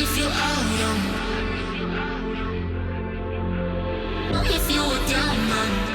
if you're out, if you're down, man.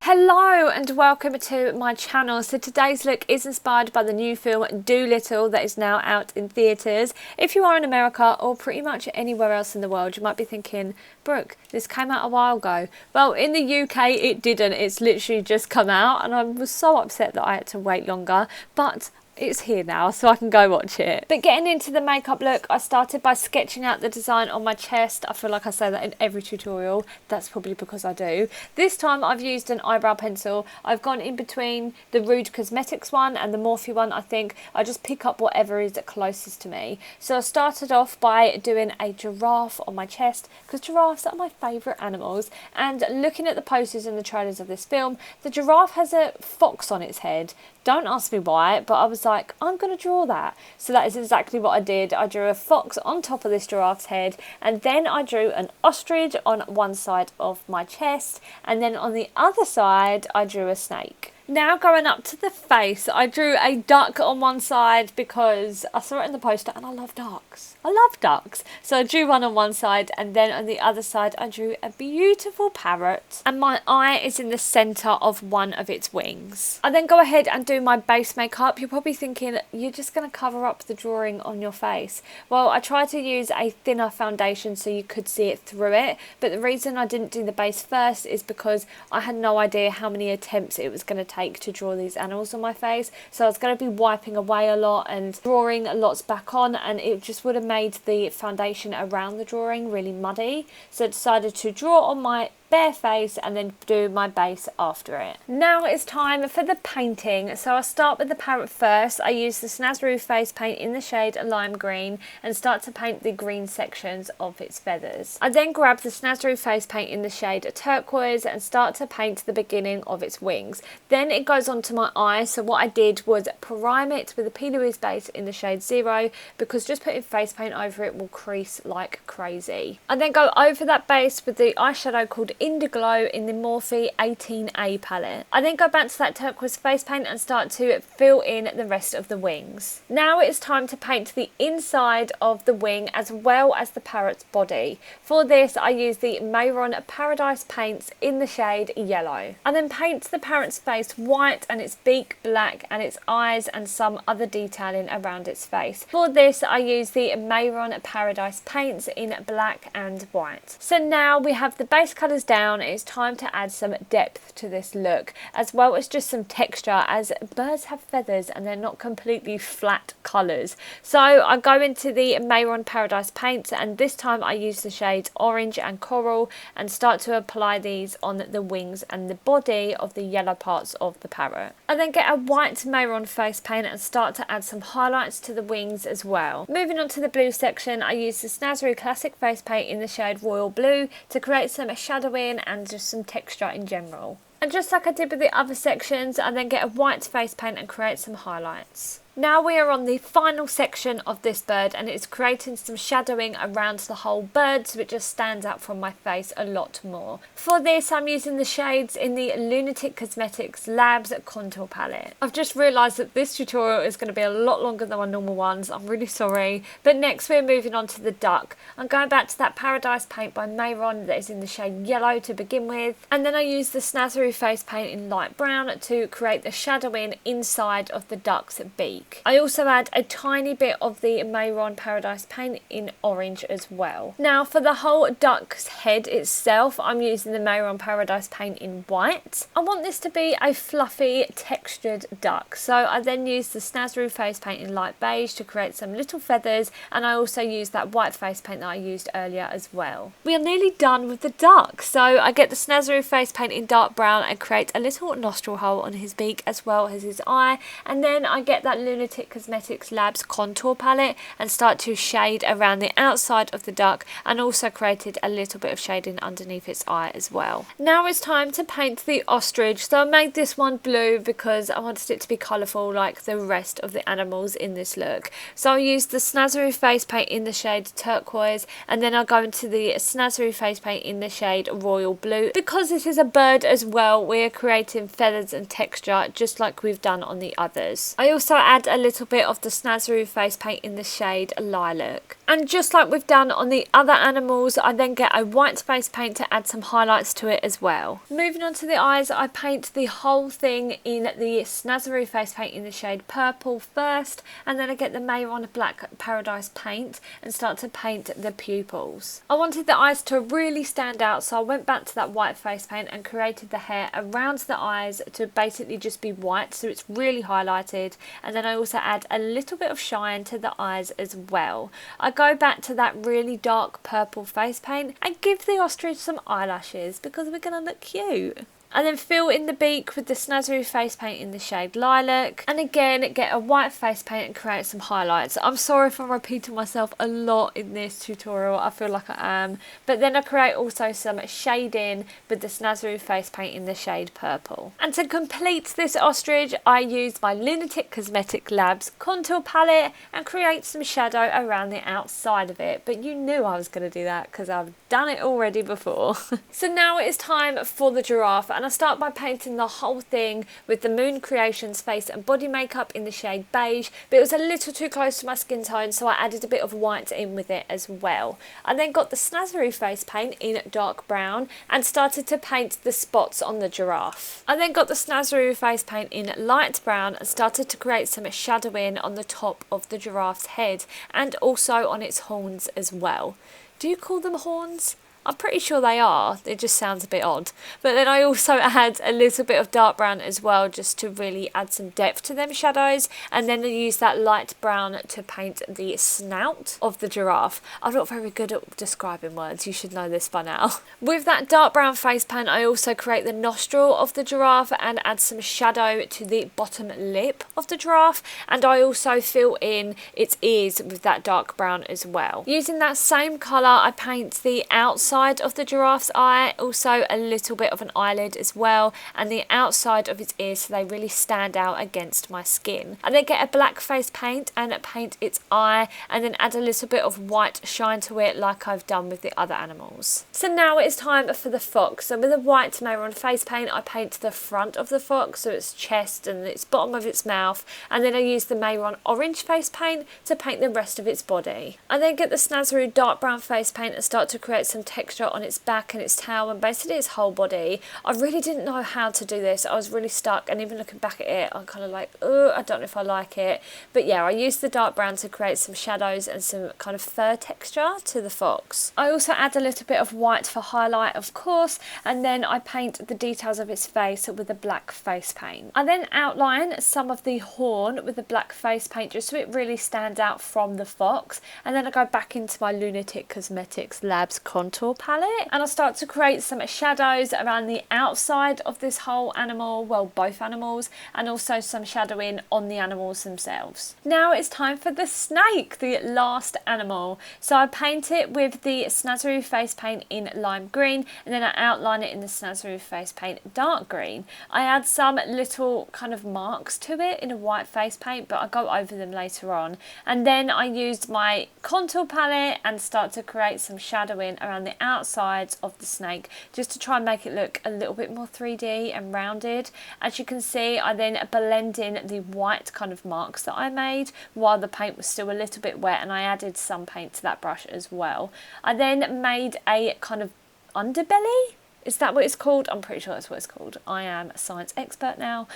Hello and welcome to my channel. So today's look is inspired by the new film Dolittle that is now out in theatres. If you are in America or pretty much anywhere else in the world, you might be thinking, Brooke, this came out a while ago. Well, in the UK it didn't. It's literally just come out and I was so upset that I had to wait longer, but it's here now, so I can go watch it. But getting into the makeup look, I started by sketching out the design on my chest. I feel like I say that in every tutorial. That's probably because I do. This time I've used an eyebrow pencil. I've gone in between the Rude Cosmetics one and the Morphe one, I think. I just pick up whatever is closest to me. So I started off by doing a giraffe on my chest, because giraffes are my favourite animals. And looking at the posters and the trailers of this film, the giraffe has a fox on its head. Don't ask me why, but I was like, I'm going to draw that. So that is exactly what I did. I drew a fox on top of this giraffe's head, and then I drew an ostrich on one side of my chest, and then on the other side I drew a snake. Now going up to the face, I drew a duck on one side because I saw it in the poster and I love ducks. I love ducks. So I drew one on one side, and then on the other side I drew a beautiful parrot, and my eye is in the centre of one of its wings. I then go ahead and do my base makeup. You're probably thinking, you're just going to cover up the drawing on your face. Well, I tried to use a thinner foundation so you could see it through it, but the reason I didn't do the base first is because I had no idea how many attempts it was going to take to draw these animals on my face. So I was going to be wiping away a lot and drawing lots back on, and it just would have made the foundation around the drawing really muddy. So I decided to draw on my bare face and then do my base after it. Now it's time for the painting. So I start with the parrot first. I use the Snazaroo face paint in the shade lime green and start to paint the green sections of its feathers. I then grab the Snazaroo face paint in the shade turquoise and start to paint the beginning of its wings. Then it goes on to my eye. So what I did was prime it with a P. Louise base in the shade 0, because just putting face paint over it will crease like crazy. I then go over that base with the eyeshadow called Indiglo in the Morphe 18A palette. I then go back to that turquoise face paint and start to fill in the rest of the wings. Now it's time to paint the inside of the wing as well as the parrot's body. For this I use the Mehron Paradise paints in the shade yellow. I then paint the parrot's face white and its beak black and its eyes and some other detailing around its face. For this I use the Mehron Paradise paints in black and white. So now we have the base colours down. It's time to add some depth to this look, as well as just some texture, as birds have feathers and they're not completely flat colours. So I go into the Mehron Paradise paints, and this time I use the shades orange and coral and start to apply these on the wings and the body of the yellow parts of the parrot. I then get a white Mehron face paint and start to add some highlights to the wings as well. Moving on to the blue section, I use the Snazaroo Classic face paint in the shade royal blue to create some shadowing and just some texture in general. And just like I did with the other sections, I then get a white face paint and create some highlights. Now we are on the final section of this bird, and it's creating some shadowing around the whole bird so it just stands out from my face a lot more. For this I'm using the shades in the Lunatic Cosmetics Labs Contour Palette. I've just realised that this tutorial is going to be a lot longer than my normal ones. I'm really sorry. But next we're moving on to the duck. I'm going back to that Paradise paint by Mehron that is in the shade yellow to begin with, and then I use the Snazaroo face paint in light brown to create the shadowing inside of the duck's beak. I also add a tiny bit of the Mehron Paradise paint in orange as well. Now for the whole duck's head itself, I'm using the Mehron Paradise paint in white. I want this to be a fluffy textured duck, so I then use the Snazaroo face paint in light beige to create some little feathers, and I also use that white face paint that I used earlier as well. We are nearly done with the duck, so I get the Snazaroo face paint in dark brown and create a little nostril hole on his beak as well as his eye, and then I get that Lunatic Cosmetics Labs contour palette and start to shade around the outside of the duck, and also created a little bit of shading underneath its eye as well. Now it's time to paint the ostrich. So I made this one blue because I wanted it to be colourful like the rest of the animals in this look. So I used the Snazaroo face paint in the shade turquoise, and then I'll go into the Snazaroo face paint in the shade royal blue. Because this is a bird as well, we're creating feathers and texture just like we've done on the others. I also add a little bit of the Snazaroo face paint in the shade lilac. And just like we've done on the other animals, I then get a white face paint to add some highlights to it as well. Moving on to the eyes, I paint the whole thing in the Snazaroo face paint in the shade purple first, and then I get the Mehron Black Paradise paint and start to paint the pupils. I wanted the eyes to really stand out, so I went back to that white face paint and created the hair around the eyes to basically just be white, so it's really highlighted. And then I also add a little bit of shine to the eyes as well. I go back to that really dark purple face paint and give the ostrich some eyelashes because we're going to look cute. And then fill in the beak with the Snazaroo face paint in the shade lilac, and again get a white face paint and create some highlights. I'm sorry if I'm repeating myself a lot in this tutorial, I feel like I am, but then I create also some shading with the Snazaroo face paint in the shade purple. And to complete this ostrich, I used my Lunatic Cosmetics Labs contour palette and create some shadow around the outside of it, but you knew I was going to do that because I've done it already before. So now it is time for the giraffe, and I start by painting the whole thing with the Moon Creations face and body makeup in the shade beige, but it was a little too close to my skin tone, so I added a bit of white in with it as well. I then got the Snazaroo face paint in dark brown and started to paint the spots on the giraffe. I then got the Snazaroo face paint in light brown and started to create some shadowing on the top of the giraffe's head and also on its horns as well. Do you call them horns? I'm pretty sure they are, it just sounds a bit odd. But then I also add a little bit of dark brown as well, just to really add some depth to them shadows, and then I use that light brown to paint the snout of the giraffe. I'm not very good at describing words, you should know this by now. With that dark brown face paint, I also create the nostril of the giraffe and add some shadow to the bottom lip of the giraffe, and I also fill in its ears with that dark brown as well. Using that same colour, I paint the outside of the giraffe's eye, also a little bit of an eyelid as well, and the outside of its ears so they really stand out against my skin. I then get a black face paint and paint its eye, and then add a little bit of white shine to it like I've done with the other animals. So now it's time for the fox. So with a white Mehron face paint, I paint the front of the fox, so its chest and its bottom of its mouth, and then I use the Mehron orange face paint to paint the rest of its body. I then get the Snazaroo dark brown face paint and start to create some texture on its back and its tail and basically its whole body. I really didn't know how to do this. I was really stuck, and even looking back at it, I'm kind of like, oh, I don't know if I like it. But yeah, I used the dark brown to create some shadows and some kind of fur texture to the fox. I also add a little bit of white for highlight, of course, and then I paint the details of its face with a black face paint. I then outline some of the horn with the black face paint just so it really stands out from the fox, and then I go back into my Lunatic Cosmetics Labs contour palette and I start to create some shadows around the outside of this whole animal, well, both animals, and also some shadowing on the animals themselves. Now it's time for the snake, the last animal. So I paint it with the Snazaroo face paint in lime green, and then I outline it in the Snazaroo face paint dark green. I add some little kind of marks to it in a white face paint, but I'll go over them later on. And then I used my contour palette and start to create some shadowing around the outsides of the snake, just to try and make it look a little bit more 3D and rounded. As you can see, I then blend in the white kind of marks that I made while the paint was still a little bit wet, and I added some paint to that brush as well. I then made a kind of underbelly. Is that what it's called? I'm pretty sure that's what it's called. I am a science expert now.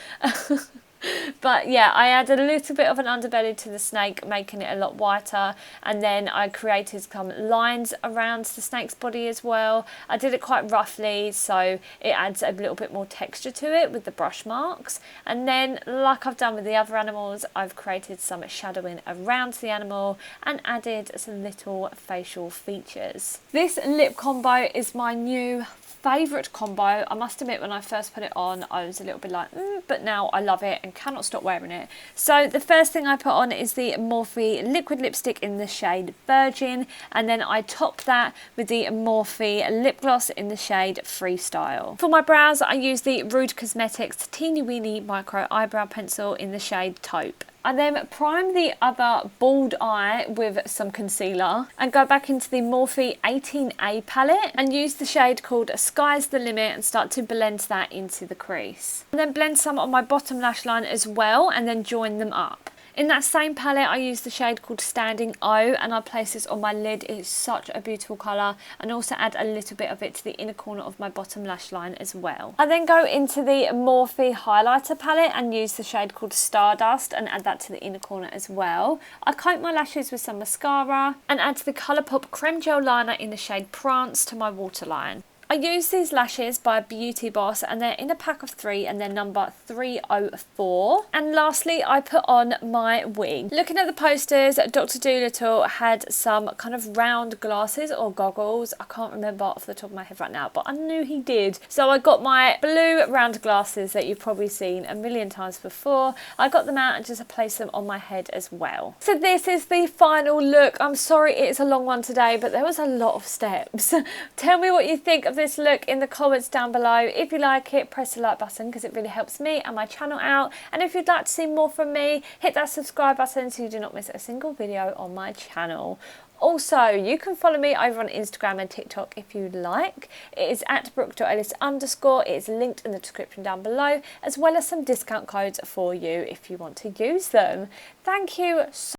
But yeah, I added a little bit of an underbelly to the snake, making it a lot whiter, and then I created some lines around the snake's body as well. I did it quite roughly, so it adds a little bit more texture to it with the brush marks. And then, like I've done with the other animals, I've created some shadowing around the animal and added some little facial features. This lip combo is my new favourite combo. I must admit, when I first put it on, I was a little bit like, but now I love it and cannot stop wearing it. So the first thing I put on is the Morphe liquid lipstick in the shade Virgin, and then I top that with the Morphe lip gloss in the shade Freestyle. For my brows, I use the Rude Cosmetics Teeny Weeny Micro Eyebrow Pencil in the shade Taupe. I then prime the other bald eye with some concealer and go back into the Morphe 18A palette and use the shade called Sky's the Limit and start to blend that into the crease. And then blend some on my bottom lash line as well and then join them up. In that same palette, I use the shade called Standing O and I place this on my lid. It's such a beautiful colour, and also add a little bit of it to the inner corner of my bottom lash line as well. I then go into the Morphe highlighter palette and use the shade called Stardust and add that to the inner corner as well. I coat my lashes with some mascara and add the Colourpop Creme Gel Liner in the shade Prance to my waterline. I use these lashes by Beauty Boss and they're in a pack of 3 and they're number 304. And lastly, I put on my wig. Looking at the posters, Dr. Dolittle had some kind of round glasses or goggles. I can't remember off the top of my head right now, but I knew he did. So I got my blue round glasses that you've probably seen a million times before. I got them out and just placed them on my head as well. So this is the final look. I'm sorry it's a long one today, but there was a lot of steps. Tell me what you think of this look in the comments down below. If you like it, press the like button because it really helps me and my channel out. And if you'd like to see more from me, hit that subscribe button so you do not miss a single video on my channel. Also, you can follow me over on Instagram and TikTok if you'd like. It is at brooke.ellis_. It is linked in the description down below, as well as some discount codes for you if you want to use them. Thank you so